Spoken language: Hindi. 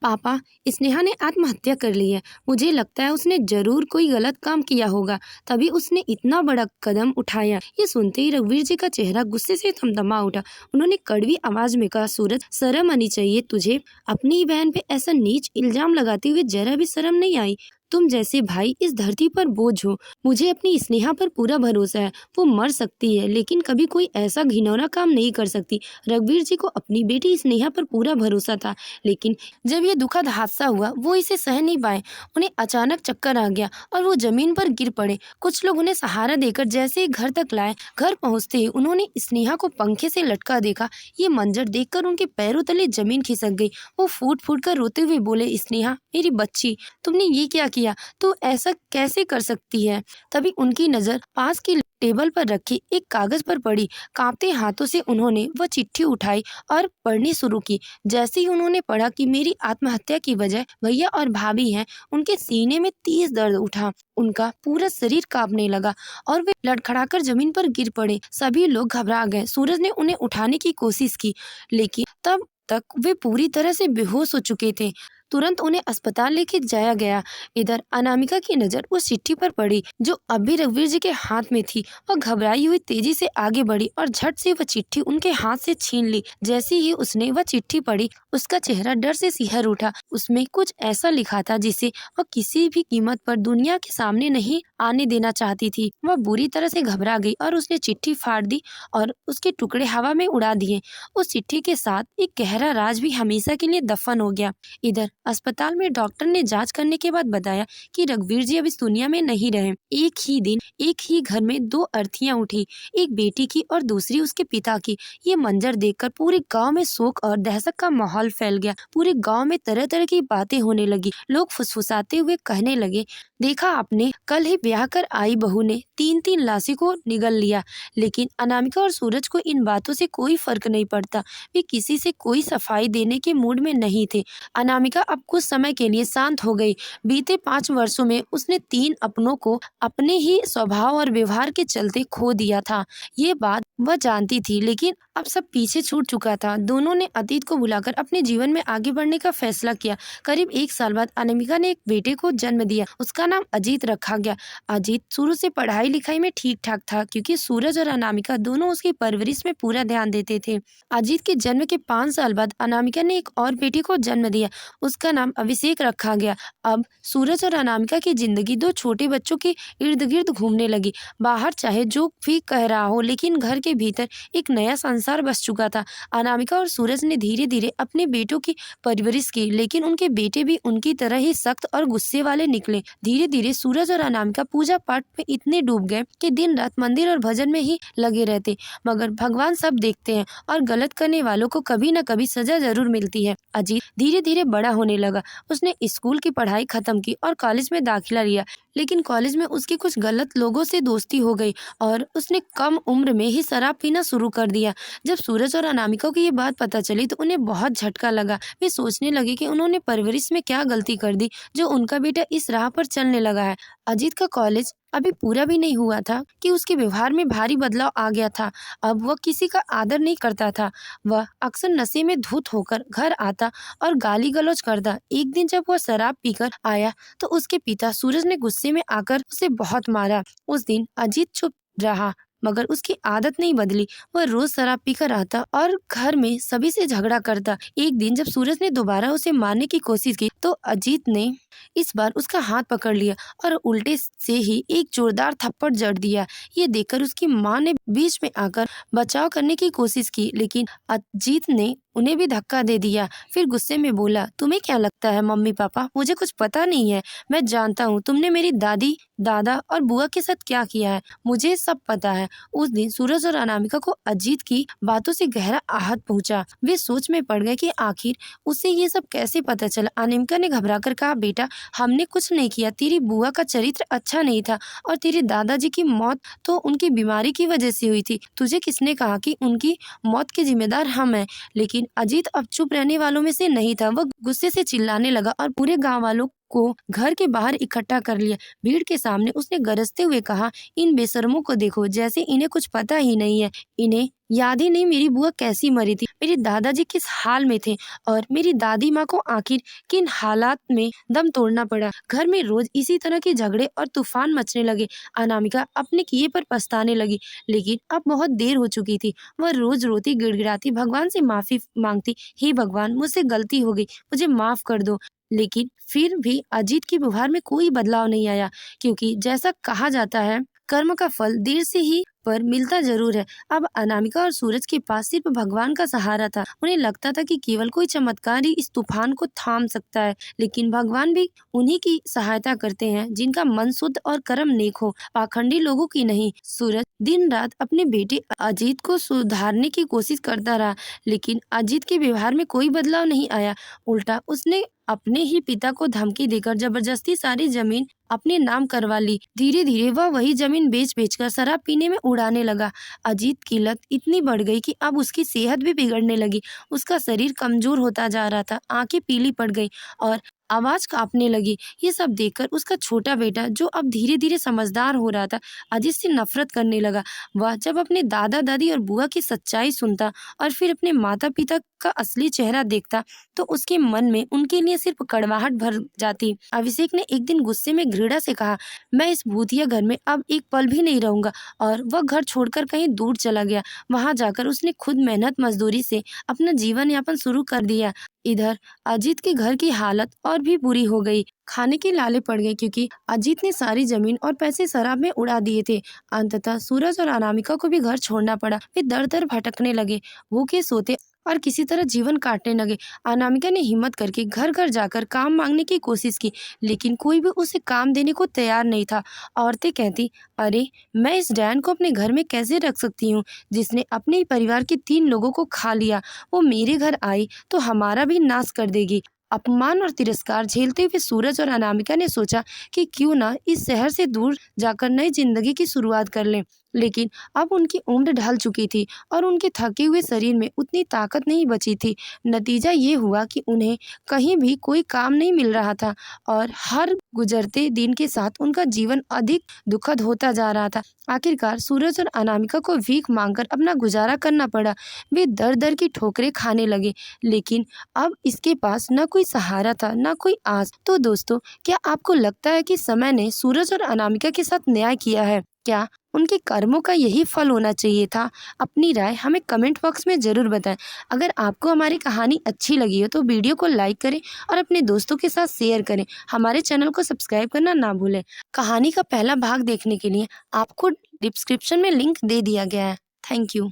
पापा, स्नेहा ने आत्महत्या कर ली है। मुझे लगता है उसने जरूर कोई गलत काम किया होगा, तभी उसने इतना बड़ा कदम उठाया। ये सुनते ही रघुवीर जी का चेहरा गुस्से से थमथमा उठा। उन्होंने कड़वी आवाज में कहा, सूरज, शर्म आनी चाहिए तुझे। अपनी ही बहन पे ऐसा नीच इल्जाम लगाते हुए जरा भी शर्म नहीं आई। तुम जैसे भाई इस धरती पर बोझ हो। मुझे अपनी स्नेहा पर पूरा भरोसा है। वो मर सकती है लेकिन कभी कोई ऐसा घिनौना काम नहीं कर सकती। रघुवीर जी को अपनी बेटी स्नेहा पर पूरा भरोसा था, लेकिन जब ये दुखद हादसा हुआ वो इसे सह नहीं पाए। उन्हें अचानक चक्कर आ गया और वो जमीन पर गिर पड़े। कुछ लोग उन्हें सहारा देकर जैसे ही घर तक लाए। घर पहुंचते ही उन्होंने स्नेहा को पंखे से लटका देखा। ये मंजर देखकर उनके पैरों तले जमीन खिसक गई। वो फूट फूट कर रोते हुए बोले, स्नेहा मेरी बच्ची, तुमने ये क्या किया? तू ऐसा कैसे कर सकती है? तभी उनकी नजर पास की टेबल पर रखी एक कागज पर पड़ी। कांपते हाथों से उन्होंने वह चिट्ठी उठाई और पढ़नी शुरू की। जैसे ही उन्होंने पढ़ा कि मेरी आत्महत्या की वजह भैया और भाभी हैं, उनके सीने में तेज दर्द उठा। उनका पूरा शरीर कांपने लगा और वे लड़खड़ाकर जमीन पर गिर पड़े। सभी लोग घबरा गए। सूरज ने उन्हें उठाने की कोशिश की, लेकिन तब तक वे पूरी तरह से बेहोश हो चुके थे। तुरंत उन्हें अस्पताल लेके जाया गया। इधर अनामिका की नजर उस चिट्ठी पर पड़ी जो अब भी रघुवीर जी के हाथ में थी। वह घबराई हुई तेजी से आगे बढ़ी और झट से वह चिट्ठी उनके हाथ से छीन ली। जैसे ही उसने वह चिट्ठी पढ़ी, उसका चेहरा डर से सिहर उठा। उसमें कुछ ऐसा लिखा था जिसे वह किसी भी कीमत पर दुनिया के सामने नहीं आने देना चाहती थी। वह बुरी तरह से घबरा गई और उसने चिट्ठी फाड़ दी और उसके टुकड़े हवा में उड़ा दिए। उस चिट्ठी के साथ एक गहरा राज भी हमेशा के लिए दफन हो गया। इधर अस्पताल में डॉक्टर ने जांच करने के बाद बताया कि रघुवीर जी अब इस दुनिया में नहीं रहे। एक ही दिन एक ही घर में दो अर्थियां उठी, एक बेटी की और दूसरी उसके पिता की। ये मंजर देखकर पूरे गांव में शोक और दहशत का माहौल फैल गया। पूरे गांव में तरह तरह की बातें होने लगी। लोग फुसफुसाते हुए कहने लगे, देखा आपने, कल ही ब्याह कर आई बहू ने 3-3 लाशों को निगल लिया। लेकिन अनामिका और सूरज को इन बातों से कोई फर्क नहीं पड़ता। वे किसी से कोई सफाई देने के मूड में नहीं थे। अनामिका अब कुछ समय के लिए शांत हो गई। बीते 5 वर्षों में उसने 3 अपनों को अपने ही स्वभाव और व्यवहार के चलते खो दिया था। ये बात वह जानती थी, लेकिन अब सब पीछे छूट चुका था। दोनों ने अतीत को भुलाकर अपने जीवन में आगे बढ़ने का फैसला किया। करीब 1 साल बाद अनामिका ने एक बेटे को जन्म दिया। उसका नाम अजीत रखा गया। अजीत शुरू से पढ़ाई लिखाई में ठीक ठाक था, क्योंकि सूरज और अनामिका दोनों उसकी परवरिश में पूरा ध्यान देते थे। अजीत के जन्म के 5 साल बाद अनामिका ने एक और बेटे को जन्म दिया। उसका नाम अभिषेक रखा गया। अब सूरज और अनामिका की जिंदगी 2 छोटे बच्चों के इर्द गिर्द घूमने लगी। बाहर चाहे जो भी कह रहा हो, लेकिन घर के भीतर एक नया संसार बस चुका था। अनामिका और सूरज ने धीरे धीरे अपने बेटों की परवरिश की, लेकिन उनके बेटे भी उनकी तरह ही सख्त और गुस्से वाले निकले। धीरे धीरे सूरज और अनामिका पूजा पाठ में इतने डूब गए कि दिन रात मंदिर और भजन में ही लगे रहते। मगर भगवान सब देखते हैं और गलत करने वालों को कभी न कभी सजा जरूर मिलती है। अजीत धीरे धीरे बड़ा होने लगा। उसने स्कूल की पढ़ाई खत्म की और कॉलेज में दाखिला लिया, लेकिन कॉलेज में उसकी कुछ गलत लोगों से दोस्ती हो गई और उसने कम उम्र में ही शराब पीना शुरू कर दिया। जब सूरज और अनामिका को ये बात पता चली तो उन्हें बहुत झटका लगा। वे सोचने लगे कि उन्होंने परवरिश में क्या गलती कर दी जो उनका बेटा इस राह पर चलने लगा है। अजीत का कॉलेज अभी पूरा भी नहीं हुआ था कि उसके व्यवहार में भारी बदलाव आ गया था। अब वह किसी का आदर नहीं करता था। वह अक्सर नशे में धुत होकर घर आता और गाली गलौज करता। एक दिन जब वह शराब पीकर आया तो उसके पिता सूरज ने गुस्से में आकर उसे बहुत मारा। उस दिन अजीत चुप रहा, मगर उसकी आदत नहीं बदली। वह रोज शराब पीकर आता और घर में सभी से झगड़ा करता। एक दिन जब सूरज ने दोबारा उसे मारने की कोशिश की तो अजीत ने इस बार उसका हाथ पकड़ लिया और उल्टे से ही एक जोरदार थप्पड़ जड़ दिया। ये देखकर उसकी माँ ने बीच में आकर बचाव करने की कोशिश की, लेकिन अजीत ने उन्हें भी धक्का दे दिया। फिर गुस्से में बोला, तुम्हें क्या लगता है मम्मी पापा, मुझे कुछ पता नहीं है। मैं जानता हूँ तुमने मेरी दादी, दादा और बुआ के साथ क्या किया है। मुझे सब पता है। उस दिन सूरज और अनामिका को अजीत की बातों से गहरा आहत पहुंचा। वे सोच में पड़ गए कि आखिर उसे ये सब कैसे पता चला। अनामिका ने घबराकर कहा, बेटा हमने कुछ नहीं किया। तेरी बुआ का चरित्र अच्छा नहीं था और तेरे दादाजी की मौत तो उनकी बीमारी की वजह से हुई थी। तुझे किसने कहा कि उनकी मौत के जिम्मेदार हम हैं? लेकिन अजीत अब चुप रहने वालों में से नहीं था। वह गुस्से से चिल्लाने लगा और पूरे गांव वालों को घर के बाहर इकट्ठा कर लिया। भीड़ के सामने उसने गरजते हुए कहा, इन बेशर्मों को देखो, जैसे इन्हें कुछ पता ही नहीं है। इन्हें याद ही नहीं मेरी बुआ कैसी मरी थी, मेरे दादाजी किस हाल में थे और मेरी दादी माँ को आखिर किन हालात में दम तोड़ना पड़ा। घर में रोज इसी तरह के झगड़े और तूफान मचने लगे। अनामिका अपने किए पर पछताने लगी, लेकिन अब बहुत देर हो चुकी थी। वह रोज रोती गिड़गिड़ाती भगवान से माफी मांगती, हे भगवान, मुझसे गलती हो गई, मुझे माफ कर दो। लेकिन फिर भी अजीत की व्यवहार में कोई बदलाव नहीं आया, क्योंकि जैसा कहा जाता है, कर्म का फल देर से ही पर मिलता जरूर है। अब अनामिका और सूरज के पास सिर्फ भगवान का सहारा था। उन्हें लगता था कि केवल कोई चमत्कार ही इस तूफान को थाम सकता है, लेकिन भगवान भी उन्हीं की सहायता करते हैं जिनका मन शुद्ध और कर्म नेक हो, पाखंडी लोगों की नहीं। सूरज दिन रात अपने बेटे अजीत को सुधारने की कोशिश करता रहा, लेकिन अजीत के व्यवहार में कोई बदलाव नहीं आया। उल्टा उसने अपने ही पिता को धमकी देकर जबरदस्ती सारी जमीन अपने नाम करवा ली। धीरे धीरे वह वही जमीन बेच बेचकर शराब पीने में उड़ाने लगा। अजीत की लत इतनी बढ़ गई कि अब उसकी सेहत भी बिगड़ने लगी। उसका शरीर कमजोर होता जा रहा था, आंखें पीली पड़ गई और आवाज कांपने लगी। ये सब देखकर उसका छोटा बेटा, जो अब धीरे धीरे समझदार हो रहा था, अजीत से नफरत करने लगा। वह जब अपने दादा दादी और बुआ की सच्चाई सुनता और फिर अपने माता पिता का असली चेहरा देखता, तो उसके मन में उनके लिए सिर्फ कड़वाहट भर जाती। अभिषेक ने एक दिन गुस्से में घृणा से कहा, मैं इस भूतिया घर में अब एक पल भी नहीं रहूंगा, और वह घर छोड़कर कहीं दूर चला गया। वहां जाकर उसने खुद मेहनत मजदूरी से अपना जीवन यापन शुरू कर दिया। इधर अजीत के घर की हालत और भी बुरी हो गई। खाने के लाले पड़ गए, क्योंकि अजीत ने सारी जमीन और पैसे शराब में उड़ा दिए थे। अंततः सूरज और अनामिका को भी घर छोड़ना पड़ा। वे दर दर भटकने लगे, भूखे सोते और किसी तरह जीवन काटने लगे। अनामिका ने हिम्मत करके घर घर जाकर काम मांगने की कोशिश की, लेकिन कोई भी उसे काम देने को तैयार नहीं था। औरतें कहती, अरे मैं इस डैन को अपने घर में कैसे रख सकती हूँ, जिसने अपने ही परिवार के 3 लोगों को खा लिया। वो मेरे घर आई तो हमारा भी नाश कर देगी। अपमान और तिरस्कार झेलते हुए सूरज और अनामिका ने सोचा कि क्यों ना इस शहर से दूर जाकर नई जिंदगी की शुरुआत कर लें। लेकिन अब उनकी उम्र ढल चुकी थी और उनके थके हुए शरीर में उतनी ताकत नहीं बची थी। नतीजा ये हुआ कि उन्हें कहीं भी कोई काम नहीं मिल रहा था और हर गुजरते दिन के साथ उनका जीवन अधिक दुखद होता जा रहा था। आखिरकार सूरज और अनामिका को भीख मांगकर अपना गुजारा करना पड़ा। वे दर दर की ठोकरें खाने लगे, लेकिन अब इसके पास न कोई सहारा था, न कोई आस। तो दोस्तों, क्या आपको लगता है कि समय ने सूरज और अनामिका के साथ न्याय किया है? क्या उनके कर्मों का यही फल होना चाहिए था? अपनी राय हमें कमेंट बॉक्स में जरूर बताएं। अगर आपको हमारी कहानी अच्छी लगी हो तो वीडियो को लाइक करें और अपने दोस्तों के साथ शेयर करें। हमारे चैनल को सब्सक्राइब करना ना भूलें। कहानी का पहला भाग देखने के लिए आपको डिस्क्रिप्शन में लिंक दे दिया गया है। Thank you.